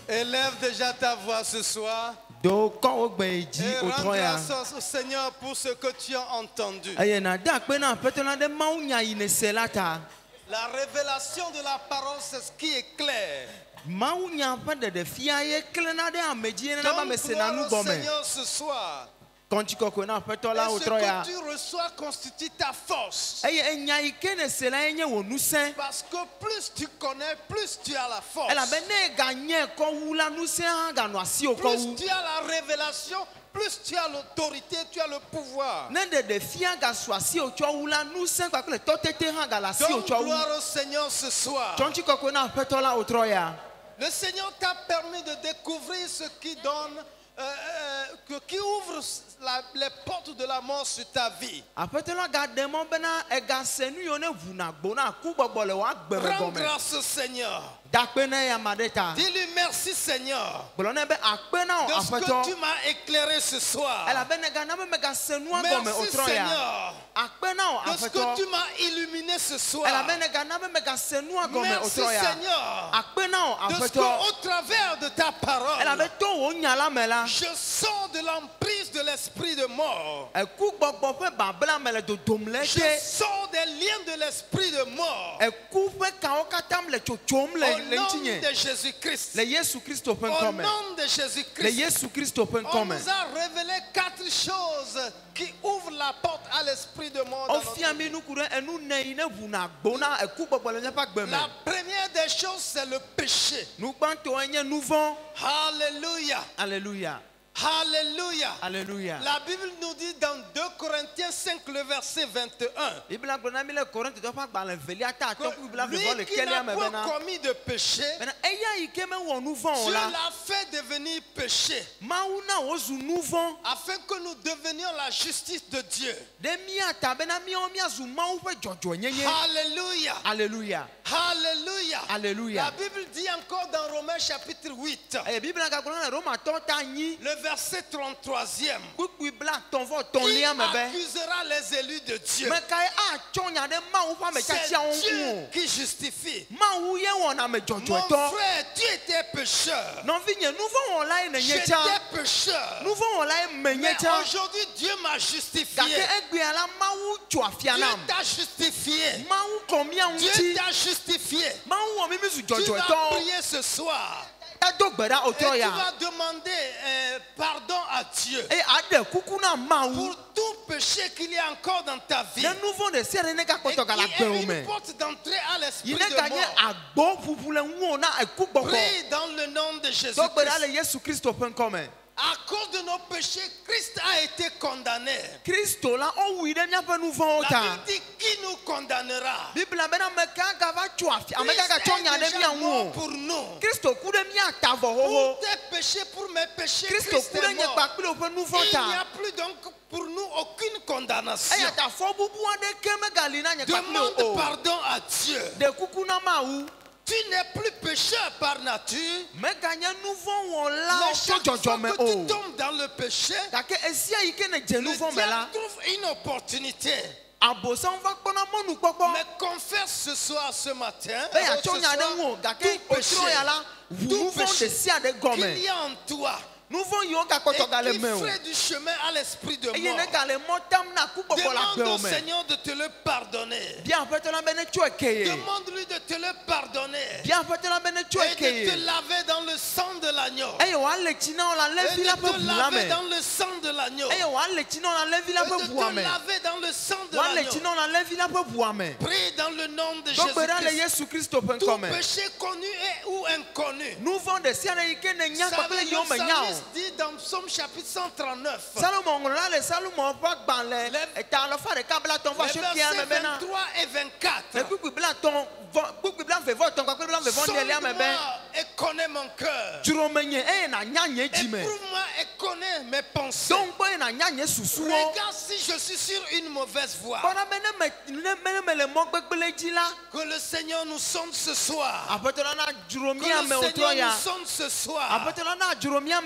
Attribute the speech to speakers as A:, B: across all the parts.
A: Élève déjà ta voix ce soir. Et rends grâce au Seigneur pour ce que tu as entendu. La révélation de la parole, c'est ce qui est clair. Donc, gloire au Seigneur ce soir. Et ce que tu reçois constitue ta force. Parce que plus tu connais, plus tu as la force. Plus tu as la révélation, plus tu as l'autorité, tu as le pouvoir. Donc, gloire au Seigneur ce soir. Le Seigneur t'a permis de découvrir ce qui donne, qui ouvre les portes de la mort sur ta vie. Rends grâce au Seigneur. Dis-lui merci Seigneur de ce que tu m'as éclairé ce soir. Merci Seigneur de ce que tu m'as illuminé ce soir. Merci Seigneur de ce qu'au travers de ta parole, je sors de l'emprise de l'esprit de mort. Je sors des liens de l'esprit de mort. Au nom de Jésus-Christ. Au nom de Jésus-Christ. On nous a révélé 4 choses qui ouvrent la porte à l'esprit de mort. La première des choses, c'est le péché. Alléluia.
B: Alléluia.
A: Alléluia.
B: Alléluia.
A: La Bible nous dit dans 2 Corinthiens 5, le verset 21, que lui qui n'a point commis de péché, Dieu l'a fait devenir péché, afin que nous devenions la justice de Dieu. Alléluia.
B: Alléluia.
A: Alléluia.
B: Alléluia.
A: La Bible dit encore dans Romains chapitre 8, le verset 33e, qui accusera les élus de Dieu? C'est Dieu qui justifie. Mon frère, tu étais pécheur. J'étais pécheur. Mais aujourd'hui, Dieu m'a justifié. Dieu t'a justifié. Dieu t'a justifié. Tu vas prier ce soir. Et tu vas demander pardon à Dieu pour tout péché qu'il y a encore dans ta vie et qui est une porte d'entrée à l'esprit de mort. Prie dans le nom de Jésus-Christ. À cause de nos péchés, Christ a été condamné. La Bible dit qui nous condamnera? Christ est déjà mort pour nous. Pour tes péchés, pour mes péchés, Christ est mort. Il n'y a plus donc pour nous aucune condamnation. Demande pardon à Dieu. Tu n'es plus pécheur par nature. Mais chaque fois que tu tombes dans le péché, le diable trouve une opportunité. Mais confesse ce soir, ce matin, tout péché qu'il y a en toi et qui ferait du chemin à l'esprit de mort. Demande au Seigneur de te le pardonner. Demande-lui de te le pardonner. Et de te laver dans le sang de l'agneau. Et de te laver dans le sang de l'agneau. Et de te laver dans le sang de l'agneau. Prie dans le nom de Jésus-Christ. Tout péché connu et ou inconnu. Dit dans Psaume chapitre 139, les versets 23 et 24, Sauve-moi et connais mon cœur. Éprouve-moi et connais mes pensées. Regarde si je suis sur une mauvaise voie. Que le Seigneur nous sonde ce soir. Que le Seigneur nous sonde ce soir.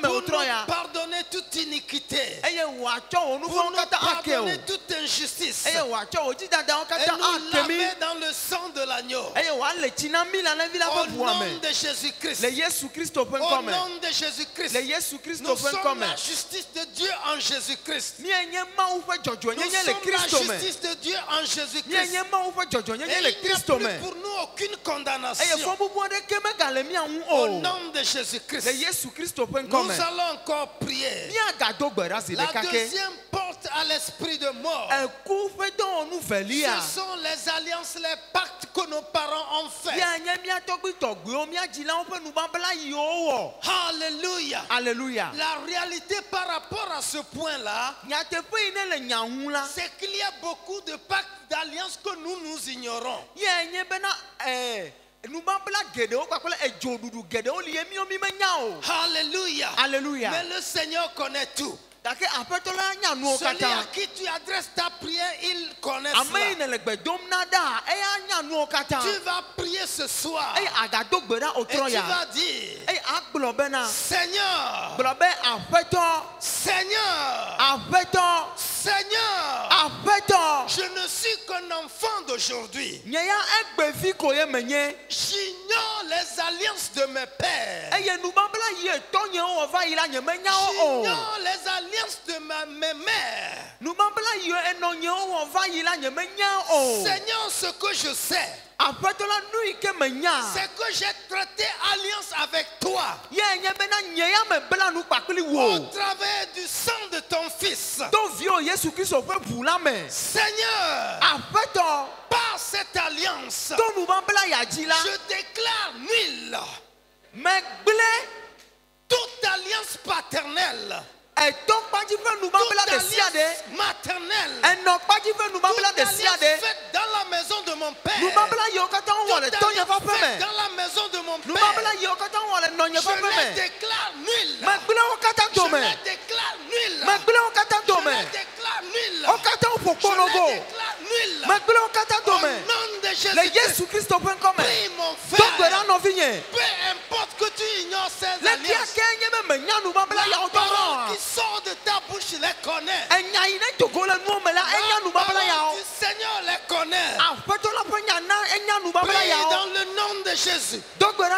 A: Pour nous pardonner toute iniquité. Pour nous pardonner toute injustice. Et nous laver dans le sang de l'agneau. Au nom de Jésus-Christ. Au nom de Jésus-Christ. Nous sommes la justice de Dieu en Jésus-Christ. Nous sommes la justice de Dieu en Jésus-Christ. Et il n'y a plus pour nous aucune condamnation. Au nom de Jésus-Christ. Nous allons encore prier. La deuxième porte à l'esprit de mort. Ce sont les alliances, les pactes que nos parents ont fait. Alléluia. Alléluia. La réalité par rapport à ce point-là, c'est qu'il y a beaucoup de pactes d'alliances que nous ignorons. Alléluia. Alléluia. Mais le Seigneur connaît tout. Celui à qui tu adresses ta prière, il connaît cela. Tu vas prier ce soir et tu vas dire: Seigneur, Seigneur, Seigneur, je ne suis qu'un enfant d'aujourd'hui. J'ignore les alliances de mes pères. J'ignore les alliances de mes mères. Seigneur, ce que je sais, c'est que j'ai traité alliance avec toi au travers du sang de ton fils. Seigneur, par cette alliance, je déclare nul toute alliance paternelle, toute alliance maternelle, toute alliance faite dans la maison de mon père, toute alliance faite dans la maison de mon père, je les déclare nul. Je les déclare nul. Je les déclare nul. Je les déclare nul. Au nom de Jésus-Christ, prie mon frère. Peu importe que tu ignores ces alliances, la parole qui sort de ta bouche, je les connais. La parole du Seigneur les connaît. Prie dans le nom de Jésus. Papa,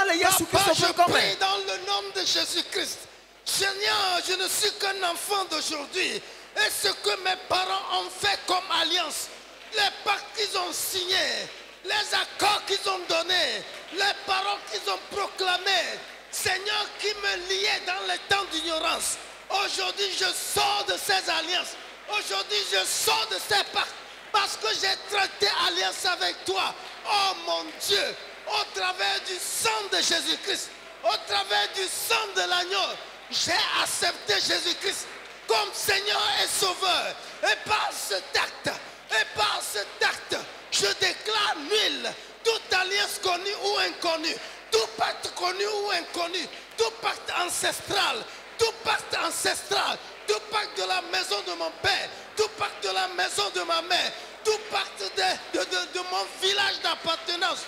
A: je prie dans le nom de Jésus-Christ. Seigneur, je ne suis qu'un enfant d'aujourd'hui. Et ce que mes parents ont fait comme alliance, les pactes qu'ils ont signés, les accords qu'ils ont donnés, les paroles qu'ils ont proclamées, Seigneur, qui me liaient dans les temps d'ignorance, aujourd'hui je sors de ces alliances. Aujourd'hui je sors de ces pactes parce que j'ai traité alliance avec toi. Oh mon Dieu, au travers du sang de Jésus-Christ, au travers du sang de l'agneau, j'ai accepté Jésus-Christ comme Seigneur et Sauveur. Et par cet acte, je déclare nul toute alliance connue ou inconnue, tout pacte connu ou inconnu, tout pacte ancestral, tout pacte de la maison de mon père, tout pacte de la maison de ma mère, tout pacte de mon village d'appartenance,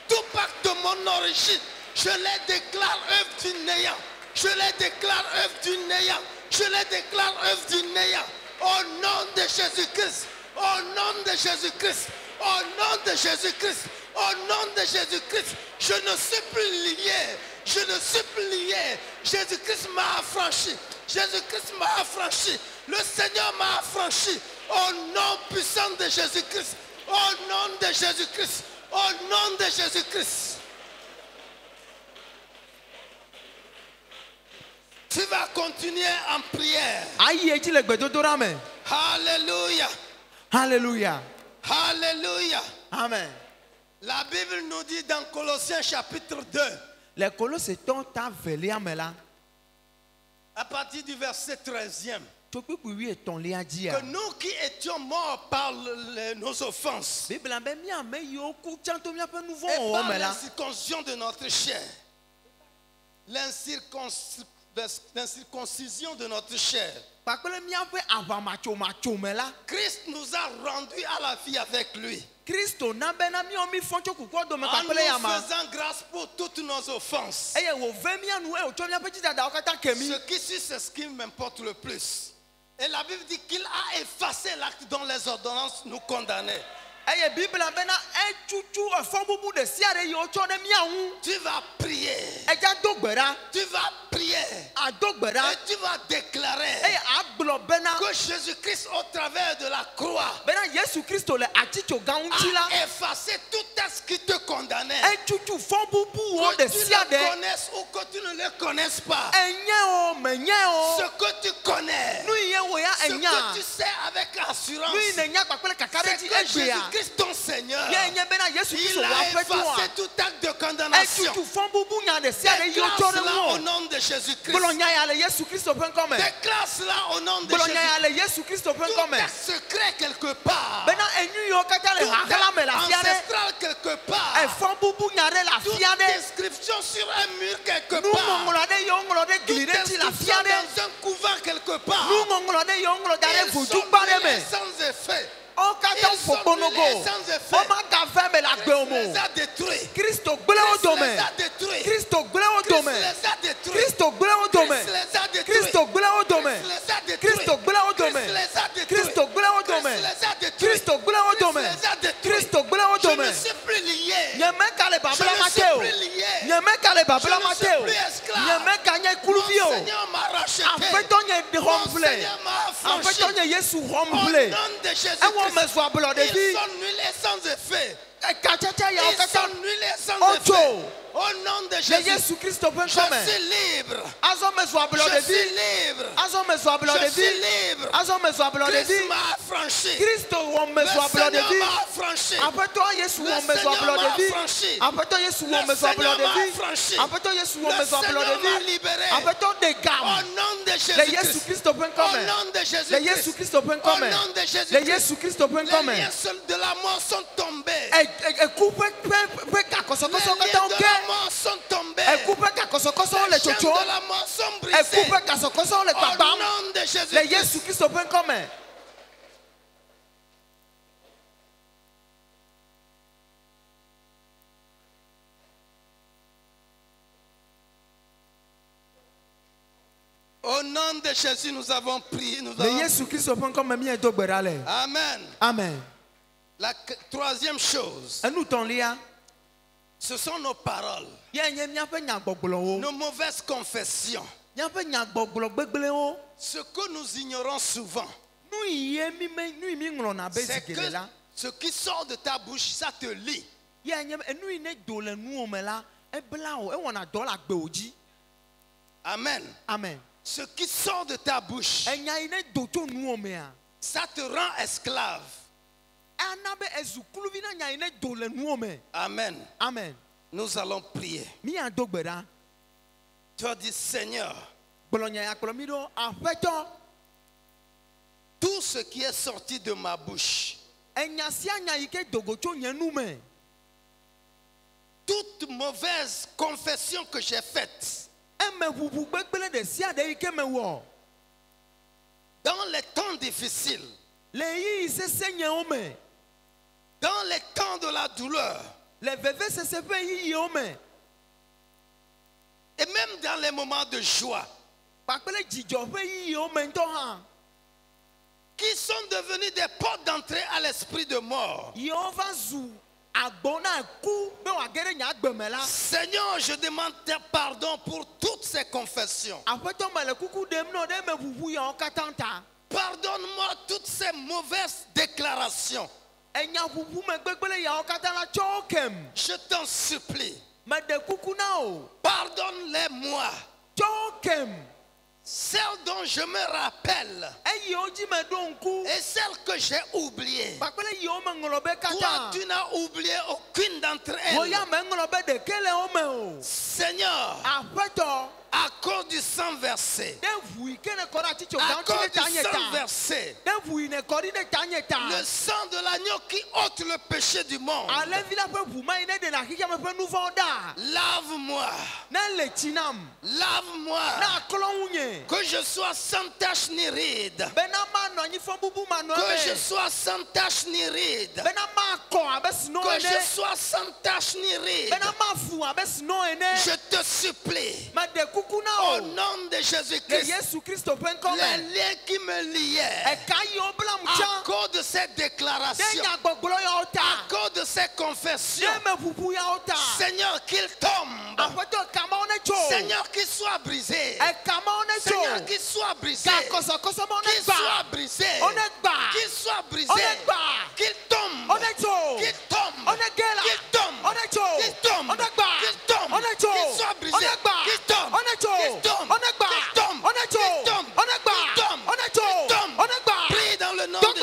A: tout pacte de mon origine, je les déclare œuvre du néant. Je les déclare œuvre du néant. Je les déclare œuvre du néant. Au nom de Jésus-Christ. Au nom de Jésus-Christ. Au nom de Jésus-Christ. Au nom de Jésus-Christ. Je ne suis plus lié. Je ne suis plus lié. Jésus-Christ m'a affranchi. Jésus-Christ m'a affranchi. Le Seigneur m'a affranchi. Au nom puissant de Jésus-Christ. Au nom de Jésus-Christ. Au nom de Jésus-Christ. Tu vas continuer en prière. Alléluia. Alléluia. Alléluia. Amen. La Bible nous dit dans Colossiens chapitre 2, à partir du verset 13e, que nous qui étions morts par nos offenses et par la circoncision de notre chair,
B: l'incirconcision de notre chair. Christ nous a rendus à la vie avec lui. En nous faisant grâce pour toutes nos offenses. Ce qui suit, c'est ce qui m'importe le plus. Et la Bible dit qu'il a effacé l'acte dont les ordonnances nous condamnaient. Tu vas prier. Tu vas prier. Et tu vas déclarer que Jésus-Christ, au travers de la croix, a effacé tout ce qui te condamnait. Que tu le connaisses ou que tu ne le connaisses pas. Ce que tu connais, ce que tu sais avec assurance, c'est que Jésus-Christ, ton Seigneur, il a effacé tout acte de condamnation. Déclare cela au nom de Jésus-Christ. Déclare cela au nom de Jésus-Christ. Tout est secret quelque part. Tout est ancestral quelque part. Toute inscription sur un mur quelque part. Toute inscription dans un couvent quelque part. Ils sont brûlés sans effet. Ils sont brûlés sans effet. Christ les a détruits. Christ les a détruits. Christ les a détruits. Christ les a détruits. Christ les a détruits. Christ les a détruits. Christ les a détruits. Je ne suis plus lié. Je ne suis plus lié. Je ne suis plus esclave. Mon Seigneur m'a racheté. Mon Seigneur m'a affranchi. Au nom de Jésus-Christ, ils sont nulés sans effet. Ils sont nulés sans effet. Au nom de Jésus, je suis libre. Je suis libre. Je suis libre. Christ m'a affranchi. Le Seigneur m'a affranchi. Le Seigneur m'a affranchi. Le Seigneur m'a affranchi. Le Seigneur m'a libéré. Au nom de Jésus-Christ. Au nom de Jésus-Christ. Au nom de Jésus-Christ. Les liens de la mort sont tombés. Les liens de la mort sont tombés. Les chaînes de la mort sont brisées. Au nom de Jésus-Christ. Au nom de Jésus, nous avons prié. Amen.
A: Amen.
B: La troisième chose, ce sont nos paroles, nos mauvaises confessions, ce que nous ignorons souvent. C'est que ce qui sort de ta bouche, ça te lie. Amen.
A: Amen.
B: Ce qui sort de ta bouche, ça te rend esclave. Amen.
A: Amen.
B: Nous allons prier. Tu as dit, Seigneur, tout ce qui est sorti de ma bouche, toute mauvaise confession que j'ai faite, dans les temps difficiles, dans les temps de la douleur, et même dans les moments de joie, qui sont devenus des portes d'entrée à l'esprit de mort. Seigneur, je demande pardon pour toutes ces confessions. Pardonne-moi toutes ces mauvaises déclarations. Je t'en supplie. Pardonne-les-moi. Celles dont je me rappelle et celles que j'ai oubliées. Toi, tu n'as oublié aucune d'entre elles. Seigneur,
A: À cause du sang versé. À cause du sang versé. Le sang de l'agneau qui ôte le péché du monde. Lave-moi. Lave-moi. Que je sois sans tache ni ride. Que je sois sans tache ni ride. Que je sois sans tache ni ride. Je te supplie. Au nom de Jésus-Christ. Les liens qui me liaient. À cause de cette déclaration. À cause de ces confessions. Seigneur, qu'il tombe. Seigneur, qu'il soit brisé. Seigneur, qu'il soit brisé. Qu'il soit brisé. Qu'il soit brisé. Qu'il tombe. Qu'il tombe. Qu'il tombe. Qu'il tombe. Qu'il tombe. Qu'il soit brisé. Qu'il tombe. Qu'il tombe. Qu'il tombe. Qu'il tombe. Qu'il tombe. Prie dans le nom de Jésus-Christ.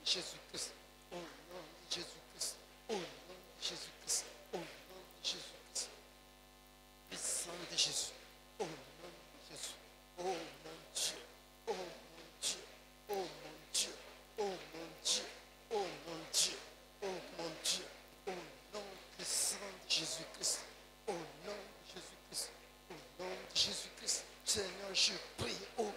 A: Jésus-Christ, au nom de Jésus-Christ, au nom de Jésus-Christ, au nom de Jésus-Christ, puissant de Jésus, au nom de Jésus, oh mon Dieu, oh mon Dieu, oh mon Dieu, oh mon Dieu, oh mon Dieu, oh mon Dieu, au nom puissant de Jésus-Christ, au nom de Jésus-Christ, au nom de Jésus-Christ, Seigneur, je prie au nom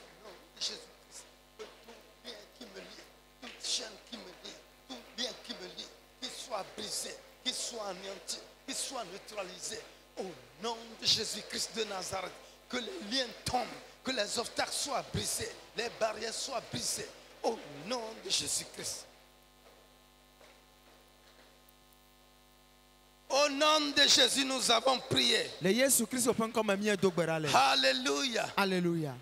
A: de Jésus-Christ, que tout bien qui me lie, toute chaîne qui me lie, tout bien qui me lie, qu'il soit brisé, qu'il soit anéanti, qu'il soit neutralisé. Au nom de Jésus-Christ de Nazareth, que les liens tombent, que les obstacles soient brisés, les barrières soient brisées. Au nom de Jésus-Christ. Au nom de Jésus, nous avons prié. Alléluia.
B: Alléluia.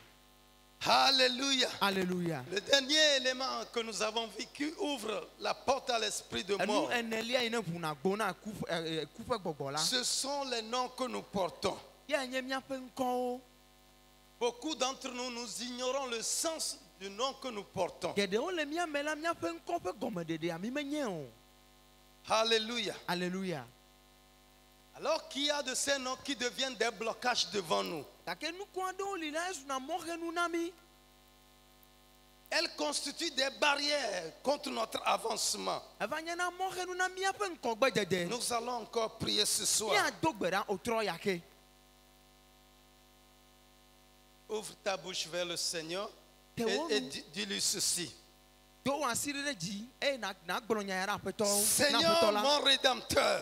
A: Alléluia.
B: Alléluia.
A: Le dernier élément que nous avons vu qui ouvre la porte à l'esprit de mort, ce sont les noms que nous portons. Beaucoup d'entre nous, nous ignorons le sens du nom que nous portons. Alléluia.
B: Alléluia.
A: Alors qu'il y a de ces noms qui deviennent des blocages devant nous. Elles constituent des barrières contre notre avancement. Nous allons encore prier ce soir. Ouvre ta bouche vers le Seigneur et dis-lui ceci. Seigneur, mon Rédempteur,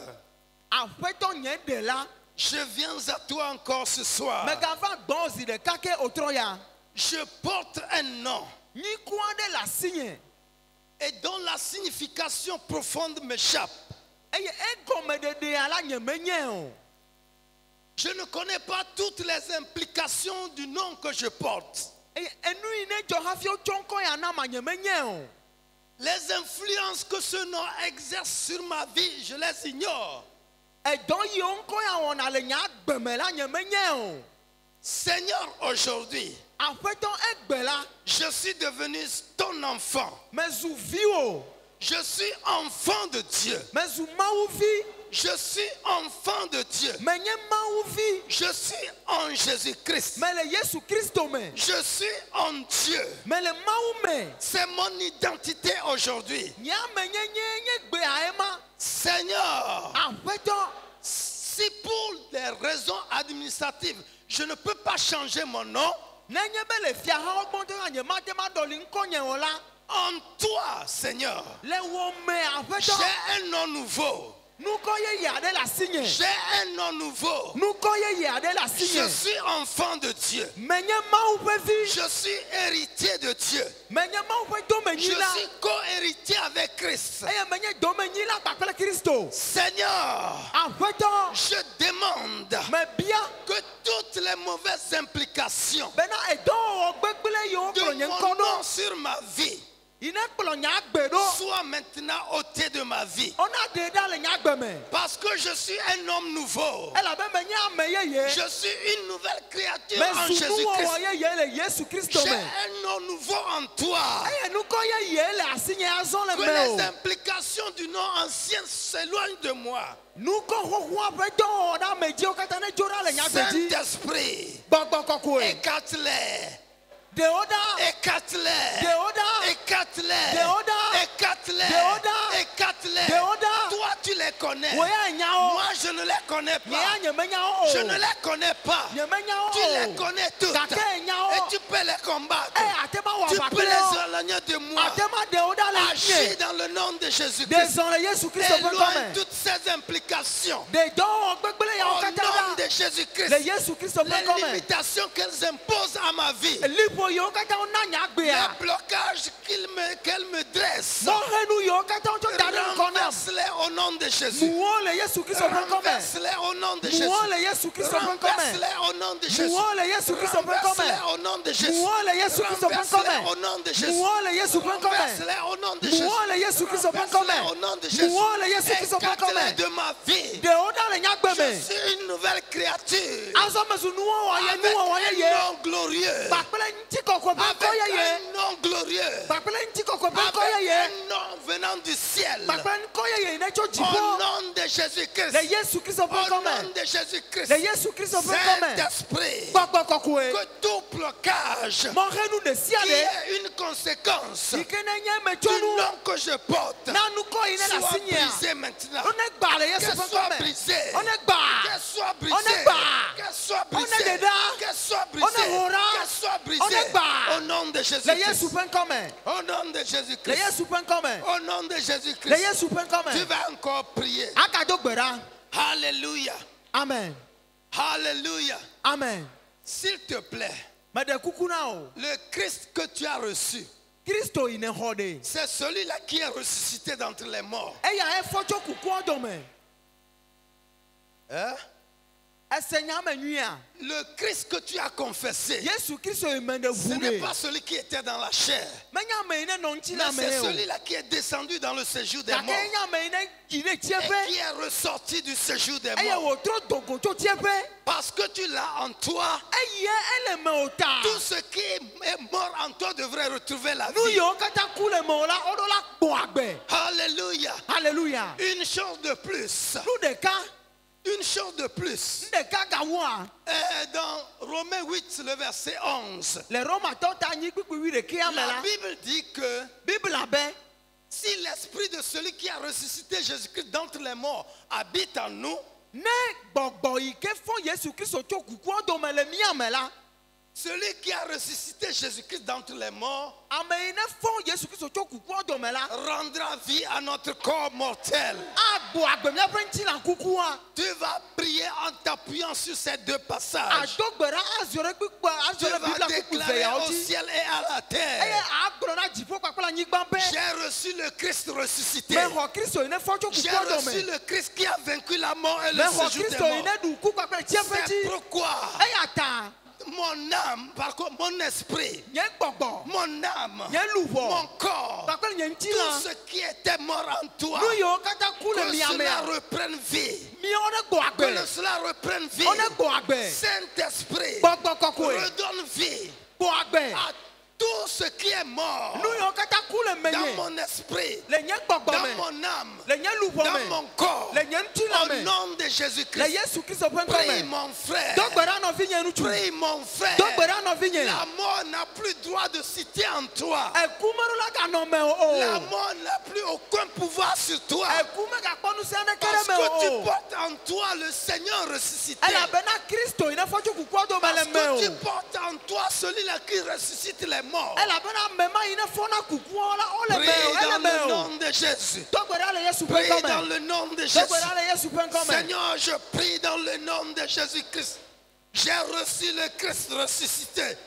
A: je viens à toi encore ce soir. Je porte un nom et dont la signification profonde m'échappe. Je ne connais pas toutes les implications du nom que je porte. Les influences que ce nom exerce sur ma vie, je les ignore. Seigneur, aujourd'hui, je suis devenu ton enfant. Je suis enfant de Dieu. Je suis enfant de Dieu. Je suis en Jésus-Christ. Je suis en Dieu. C'est mon identité aujourd'hui. Seigneur, si pour des raisons administratives, je ne peux pas changer mon nom, en toi, Seigneur, j'ai un nom nouveau. J'ai un nom nouveau. Je suis enfant de Dieu. Je suis héritier de Dieu. Je suis co-héritier avec Christ. Seigneur, je demande que toutes les mauvaises implications de mon nom sur ma vie, soit maintenant ôté de ma vie. Parce que je suis un homme nouveau. Je suis une nouvelle créature en Jésus-Christ. J'ai un nom nouveau en toi. Que les implications du nom ancien s'éloignent de moi. Saint-Esprit, écarte-les. Écarte-les. Écarte-les. Écarte-les. Écarte-les. Toi, tu les connais. Moi, je ne les connais pas. Je ne les connais pas. Tu les connais toutes. Et tu peux les combattre. Tu peux les éloigner de moi. Agis dans le nom de Jésus-Christ. Éloigne toutes ces implications. Au nom de Jésus-Christ. Les limitations qu'elles imposent à ma vie. Les blocages qu'elle me dresse. Renverse-les au nom de Jésus. Renverse-les au nom de Jésus. Renverse-les au nom de Jésus. Renverse-les au nom de Jésus. Renverse-les au nom de Jésus. Renverse-les au nom de Jésus. Renverse-les au nom de Jésus. Écarte-les de ma vie. Je suis une nouvelle créature. Avec un nom glorieux. Avec un nom glorieux. Avec un nom venant du ciel. Au nom de Jésus-Christ. Au nom de Jésus-Christ. Saint-Esprit. Que tout blocage qui est une conséquence du nom que je porte soit brisé maintenant. Qu'elle soit brisée. Qu'elle soit brisée. Qu'elle soit brisée. Qu'elle soit brisée. Qu'elle soit brisée. Au nom de Jésus-Christ. Au nom de Jésus-Christ. Au nom de Jésus-Christ. Tu vas encore prier. Alléluia.
B: Amen.
A: Alléluia.
B: Amen.
A: S'il te plaît, le Christ que tu as reçu, c'est celui-là qui est ressuscité d'entre les morts. Hein? Le Christ que tu as confessé, ce n'est pas celui qui était dans la chair, mais c'est celui-là qui est descendu dans le séjour des morts et qui est ressorti du séjour des morts. Parce que tu l'as en toi, tout ce qui est mort en toi devrait retrouver la vie. Alléluia.
B: Alléluia.
A: Une chose de plus. Une chose de plus. Dans Romains 8, le verset 11. La Bible dit que si l'esprit de celui qui a ressuscité Jésus-Christ d'entre les morts habite en nous, celui qui a ressuscité Jésus-Christ d'entre les morts rendra vie à notre corps mortel. Tu vas prier en t'appuyant sur ces deux passages. Tu vas déclarer au ciel et à la terre: j'ai reçu le Christ ressuscité. J'ai reçu le Christ qui a vaincu la mort et le séjour des morts. C'est pourquoi mon âme, par contre, mon esprit, mon âme, mon corps, tout ce qui était mort en toi, que cela reprenne vie. Que cela reprenne vie. Saint-Esprit, redonne vie à tout ce qui est mort dans mon esprit, dans mon âme, dans mon corps, au nom de Jésus-Christ. Prie mon frère, prie mon frère. La mort n'a plus droit de citer en toi. La mort n'a plus aucun pouvoir sur toi, parce que tu portes en toi le Seigneur ressuscité. Parce que tu portes en toi celui-là qui ressuscite les morts. Prie dans le nom de Jésus. Prie dans le nom de Jésus. Seigneur, je prie dans le nom de Jésus-Christ. J'ai reçu le Christ ressuscité,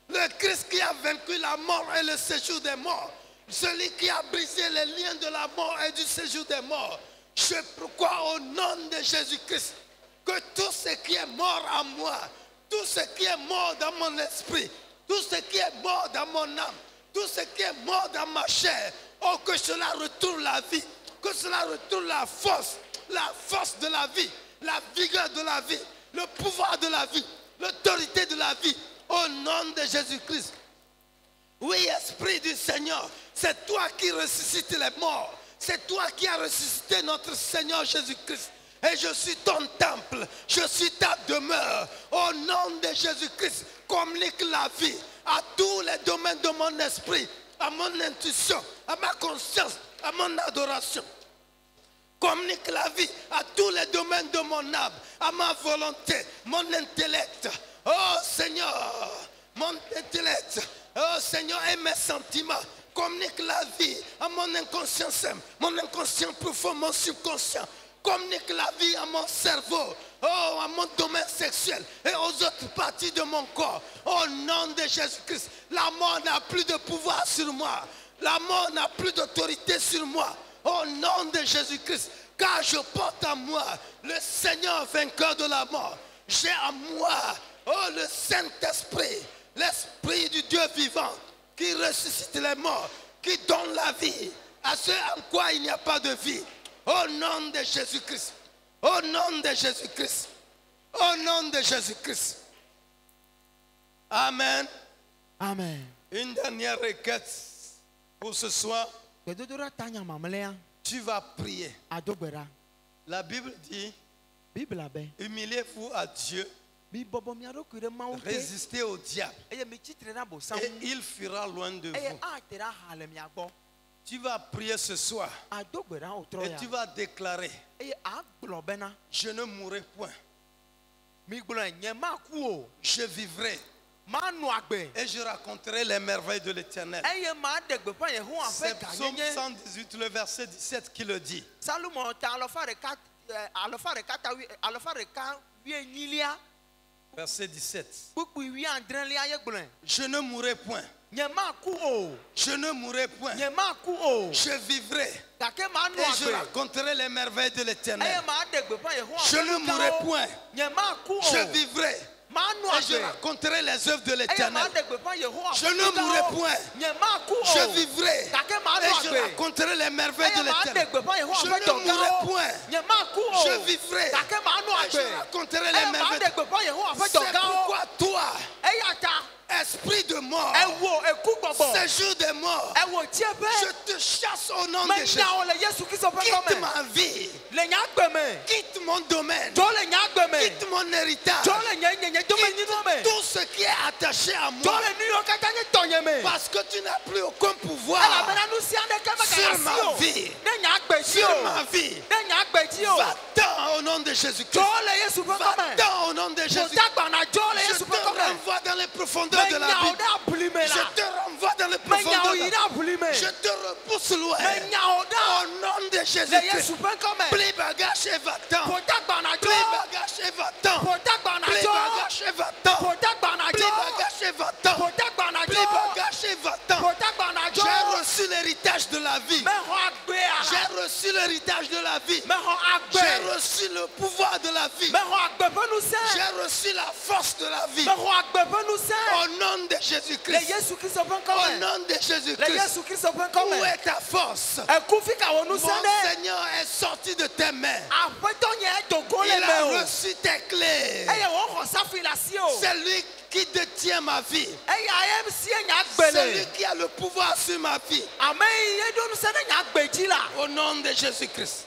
A: le Christ qui a vaincu la mort et le séjour des morts, celui qui a brisé les liens de la mort et du séjour des morts. Je crois au nom de Jésus-Christ que tout ce qui est mort en moi, tout ce qui est mort dans mon esprit, tout ce qui est mort dans mon âme, tout ce qui est mort dans ma chair, oh, que cela retourne la vie, que cela retourne la force de la vie, la vigueur de la vie, le pouvoir de la vie, l'autorité de la vie, au nom de Jésus-Christ. Oui, Esprit du Seigneur, c'est toi qui ressuscites les morts. C'est toi qui as ressuscité notre Seigneur Jésus-Christ. Et je suis ton temple, je suis ta demeure. Au nom de Jésus-Christ, communique la vie à tous les domaines de mon esprit, à mon intuition, à ma conscience, à mon adoration. Communique la vie à tous les domaines de mon âme, à ma volonté, mon intellect. Oh Seigneur, mon intellect. Oh Seigneur, et mes sentiments. Communique la vie à mon inconscient profond, mon subconscient. Communique la vie à mon cerveau, oh, à mon domaine sexuel et aux autres parties de mon corps. Au nom de Jésus-Christ, la mort n'a plus de pouvoir sur moi. La mort n'a plus d'autorité sur moi. Au nom de Jésus-Christ, car je porte en moi le Seigneur vainqueur de la mort. J'ai en moi, oh, le Saint-Esprit, l'Esprit du Dieu vivant, qui ressuscite les morts, qui donne la vie à ceux en quoi il n'y a pas de vie. Au nom de Jésus-Christ. Au nom de Jésus-Christ. Au nom de Jésus-Christ. Amen.
B: Amen.
A: Une dernière requête pour ce soir. Tu vas prier. La Bible dit, humiliez-vous à Dieu. Résistez au diable et il fuira loin de vous. Tu vas prier ce soir et tu vas déclarer, je ne mourrai point, je vivrai et je raconterai les merveilles de l'Éternel. C'est Psaume 118, le verset 17 qui le dit. Verset 17. Je ne mourrai point. Je ne mourrai point. Je vivrai et je raconterai les merveilles de l'Éternel. Je ne mourrai point. Je vivrai et je raconterai les œuvres de l'Éternel. Je ne mourrai point. Je vivrai et je raconterai les merveilles de l'Éternel. Je ne mourrai point. Je vivrai et je raconterai les merveilles de l'Éternel. C'est pourquoi toi, esprit de mort, séjour des morts, je te chasse au nom de Jésus. Quitte ma vie, quitte mon domaine, quitte mon héritage, quitte tout ce qui est attaché à moi, parce que tu n'as plus aucun pouvoir sur ma vie. Sur ma vie. Va-t'en au nom de Jésus-Christ. Va-t'en au nom de Jésus-Christ. Je te renvoie dans les profondeurs de la Bible. Je te renvoie dans les profondeurs de la Bible. Je te repousse loin. Au nom de Jésus-Christ. Plie bagage et va-t'en. Plie bagage et va-t'en. Plie bagage et va-t'en. Plie bagage et va-t'en. Plie bagage et va-t'en. J'ai reçu l'héritage de la vie. J'ai reçu l'héritage de la vie. J'ai reçu le pouvoir de la vie. J'ai reçu la force de la vie. Au nom de Jésus-Christ. Au nom de Jésus-Christ. Où est ta force? Mon Seigneur est sorti de tes mains. Il a reçu tes clés. C'est lui qui détient ma vie. C'est lui qui a le pouvoir sur ma vie. Au nom de Jésus-Christ.